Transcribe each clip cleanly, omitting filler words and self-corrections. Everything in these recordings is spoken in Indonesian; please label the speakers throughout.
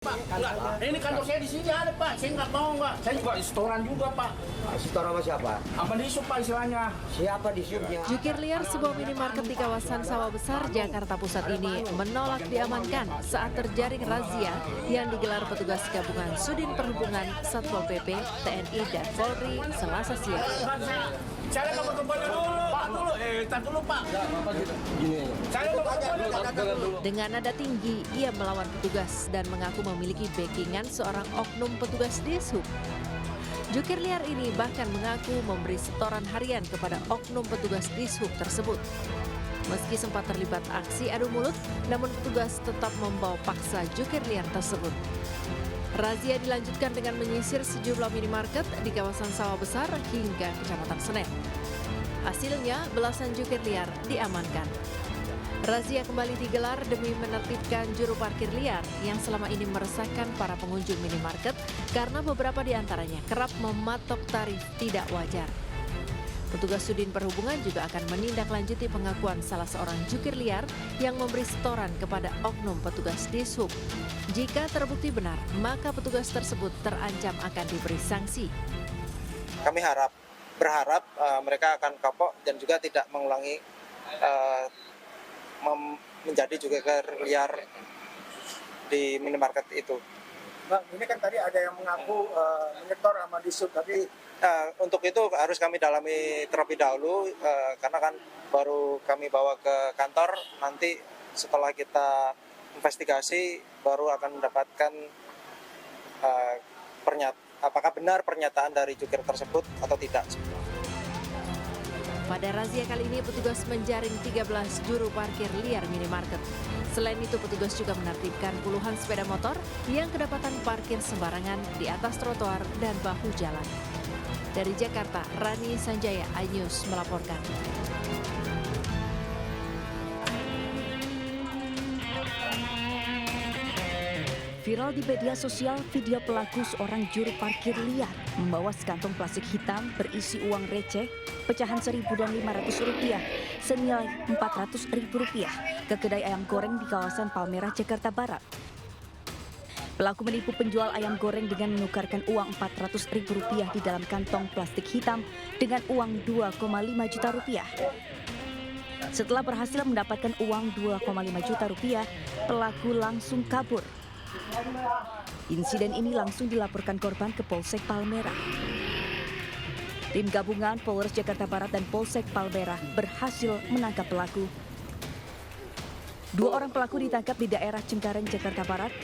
Speaker 1: Pak, enggak. Ini kantor saya di sini ada Pak. Saya nggak mau Pak. Saya juga setoran juga Pak.
Speaker 2: Setoran sama siapa?
Speaker 1: Apa di sub Pak istilahnya?
Speaker 2: Siapa di subnya?
Speaker 3: Jukir liar sebuah minimarket di kawasan Sawah Besar, Jakarta Pusat ini menolak diamankan saat terjaring razia yang digelar petugas gabungan Sudin Perhubungan, Satpol PP, TNI, dan Polri Selasa siang.
Speaker 1: Saya mau kembali dulu, Pak dulu. Tar dulu Pak. Saya mau kembali dulu.
Speaker 3: Dengan nada tinggi, ia melawan petugas dan mengaku memiliki backingan seorang oknum petugas dishub. Jukir liar ini bahkan mengaku memberi setoran harian kepada oknum petugas dishub tersebut. Meski sempat terlibat aksi adu mulut, namun petugas tetap membawa paksa jukir liar tersebut. Razia dilanjutkan dengan menyisir sejumlah minimarket di kawasan Sawah Besar hingga Kecamatan Senen. Hasilnya, belasan jukir liar diamankan. Razia kembali digelar demi menertibkan juru parkir liar yang selama ini meresahkan para pengunjung minimarket karena beberapa di antaranya kerap mematok tarif tidak wajar. Petugas Sudin Perhubungan juga akan menindaklanjuti pengakuan salah seorang jukir liar yang memberi setoran kepada oknum petugas dishub. Jika terbukti benar, maka petugas tersebut terancam akan diberi sanksi.
Speaker 4: Kami berharap mereka akan kapok dan juga tidak mengulangi menjadi jukir liar di minimarket itu.
Speaker 5: Bang, ini kan tadi ada yang mengaku menyetor sama dishub, tapi
Speaker 4: untuk itu harus kami dalami terlebih dahulu karena kan baru kami bawa ke kantor, nanti setelah kita investigasi baru akan mendapatkan apakah benar pernyataan dari jukir tersebut atau tidak.
Speaker 3: Pada razia kali ini petugas menjaring 13 juru parkir liar minimarket. Selain itu petugas juga menertibkan puluhan sepeda motor yang kedapatan parkir sembarangan di atas trotoar dan bahu jalan. Dari Jakarta, Rani Sanjaya, iNews melaporkan.
Speaker 6: Viral di media sosial video pelaku seorang juru parkir liar membawa sekantong plastik hitam berisi uang receh pecahan Rp1.000 dan Rp500 senilai Rp400.000 ke kedai ayam goreng di kawasan Palmerah, Jakarta Barat. Pelaku menipu penjual ayam goreng dengan menukarkan uang Rp400.000 di dalam kantong plastik hitam dengan uang Rp2,5 juta. Setelah berhasil mendapatkan uang Rp2,5 juta, pelaku langsung kabur. Insiden ini langsung dilaporkan korban ke Polsek Palmerah. Tim gabungan Polres Jakarta Barat dan Polsek Palmerah berhasil menangkap pelaku. 2 orang pelaku ditangkap di daerah Cengkareng, Jakarta Barat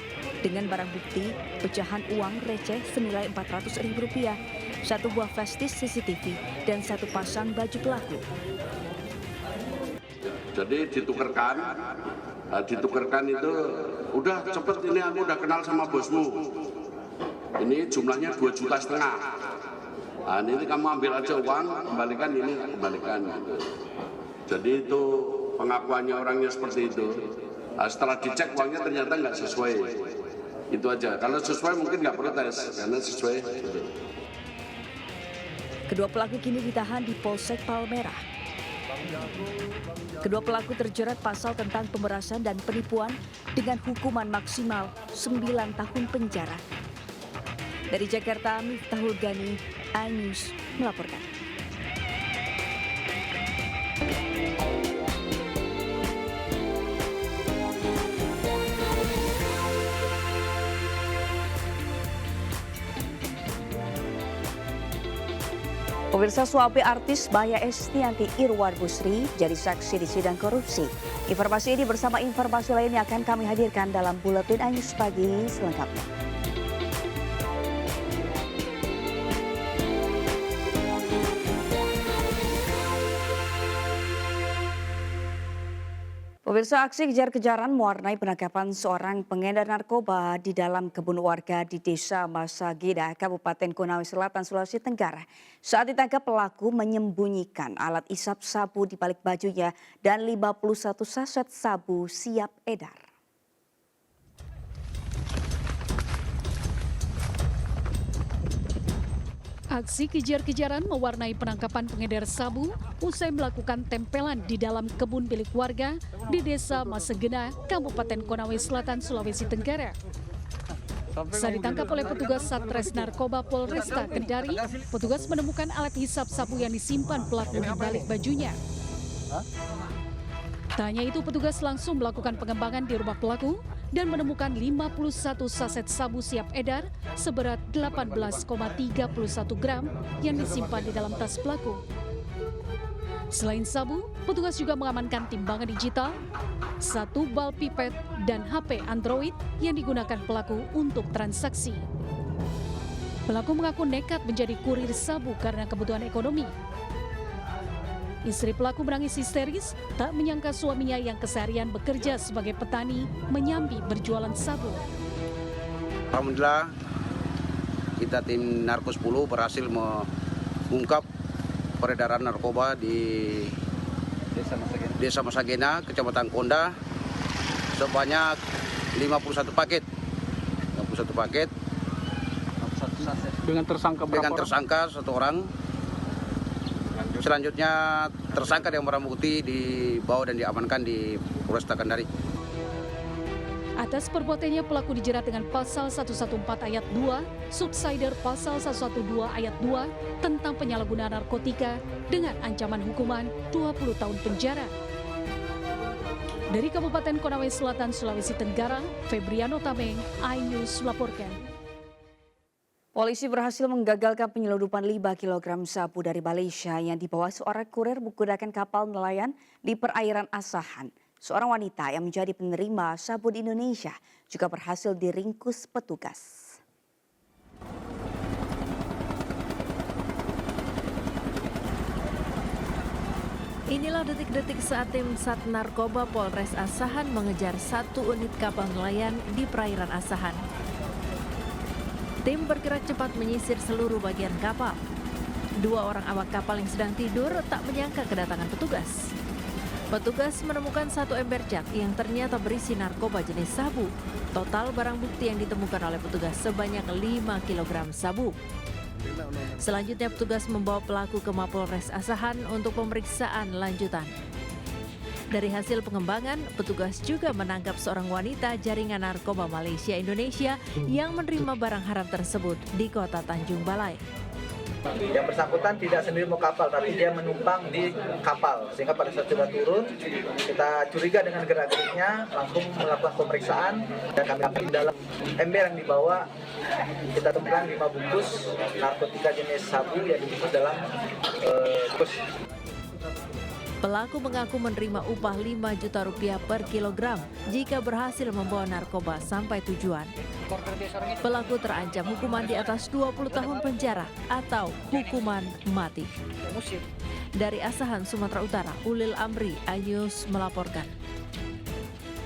Speaker 6: dengan barang bukti pecahan uang receh senilai Rp400.000, 1 buah flash disk CCTV, dan 1 pasang baju pelaku.
Speaker 7: Jadi ditukerkan itu udah cepet, ini aku udah kenal sama bosmu. Ini jumlahnya 2,5 juta. Nah, ini kamu ambil aja uang, kembalikan ini, kembalikan. Jadi itu pengakuannya orangnya seperti itu. Nah, setelah dicek uangnya ternyata nggak sesuai. Itu aja. Kalau sesuai mungkin nggak protes, karena sesuai.
Speaker 6: Kedua pelaku kini ditahan di Polsek Palmerah. Kedua pelaku terjerat pasal tentang pemerasan dan penipuan dengan hukuman maksimal 9 tahun penjara. Dari Jakarta, Miftahul Gani, iNews melaporkan. Pemirsa, suami artis Maya Estianti Irwan Busri jadi saksi di sidang korupsi. Informasi ini bersama informasi lainnya akan kami hadirkan dalam Buletin iNews Pagi selengkapnya. Pemirsa, aksi kejar-kejaran mewarnai penangkapan seorang pengedar narkoba di dalam kebun warga di Desa Masagida, Kabupaten Konawe Selatan, Sulawesi Tenggara. Saat ditangkap, pelaku menyembunyikan alat isap sabu di balik bajunya dan 51 saset sabu siap edar.
Speaker 8: Aksi kejar-kejaran mewarnai penangkapan pengedar sabu usai melakukan tempelan di dalam kebun milik warga di Desa Masegena, Kabupaten Konawe Selatan, Sulawesi Tenggara. Saat ditangkap oleh petugas Satres Narkoba Polresta Kendari, petugas menemukan alat hisap sabu yang disimpan pelaku di balik bajunya. Tak hanya itu, petugas langsung melakukan pengembangan di rumah pelaku dan menemukan 51 saset sabu siap edar seberat 18,31 gram yang disimpan di dalam tas pelaku. Selain sabu, petugas juga mengamankan timbangan digital, 1 bal pipet, dan HP Android yang digunakan pelaku untuk transaksi. Pelaku mengaku nekat menjadi kurir sabu karena kebutuhan ekonomi. Istri pelaku menangis histeris, tak menyangka suaminya yang keseharian bekerja sebagai petani menyambi berjualan sabu.
Speaker 9: Alhamdulillah, kita tim Narko 10 berhasil mengungkap peredaran narkoba di Desa Masagena, Kecamatan Konda, sebanyak 51 paket. 51 paket. Dengan tersangka 1 orang. Selanjutnya tersangka yang barang bukti dibawa dan diamankan di Polresta Kendari.
Speaker 8: Atas perbuatannya pelaku dijerat dengan pasal 114 ayat 2, subsider pasal 112 ayat 2 tentang penyalahgunaan narkotika dengan ancaman hukuman 20 tahun penjara. Dari Kabupaten Konawe Selatan, Sulawesi Tenggara, Febriano Tameng, iNews melaporkan.
Speaker 6: Polisi berhasil menggagalkan penyeludupan 5 kg sabu dari Malaysia yang dibawa seorang kurir menggunakan kapal nelayan di perairan Asahan. Seorang wanita yang menjadi penerima sabu di Indonesia juga berhasil diringkus petugas.
Speaker 3: Inilah detik-detik saat tim Sat Narkoba Polres Asahan mengejar 1 unit kapal nelayan di perairan Asahan. Tim bergerak cepat menyisir seluruh bagian kapal. 2 orang awak kapal yang sedang tidur tak menyangka kedatangan petugas. Petugas menemukan 1 ember cat yang ternyata berisi narkoba jenis sabu. Total barang bukti yang ditemukan oleh petugas sebanyak 5 kg sabu. Selanjutnya petugas membawa pelaku ke Mapolres Asahan untuk pemeriksaan lanjutan. Dari hasil pengembangan, petugas juga menangkap seorang wanita jaringan narkoba Malaysia Indonesia yang menerima barang haram tersebut di kota Tanjung Balai.
Speaker 4: Yang bersangkutan tidak sendiri mau kapal, tapi dia menumpang di kapal. Sehingga pada saat sudah turun, kita curiga dengan gerak-geriknya, langsung melakukan pemeriksaan. Dan kami dalam ember yang dibawa, kita temukan 5 bungkus narkotika jenis sabu yang dibungkus dalam bungkus.
Speaker 3: Pelaku mengaku menerima upah 5 juta rupiah per kilogram jika berhasil membawa narkoba sampai tujuan. Pelaku terancam hukuman di atas 20 tahun penjara atau hukuman mati. Dari Asahan, Sumatera Utara, Ulil Amri, iNews melaporkan.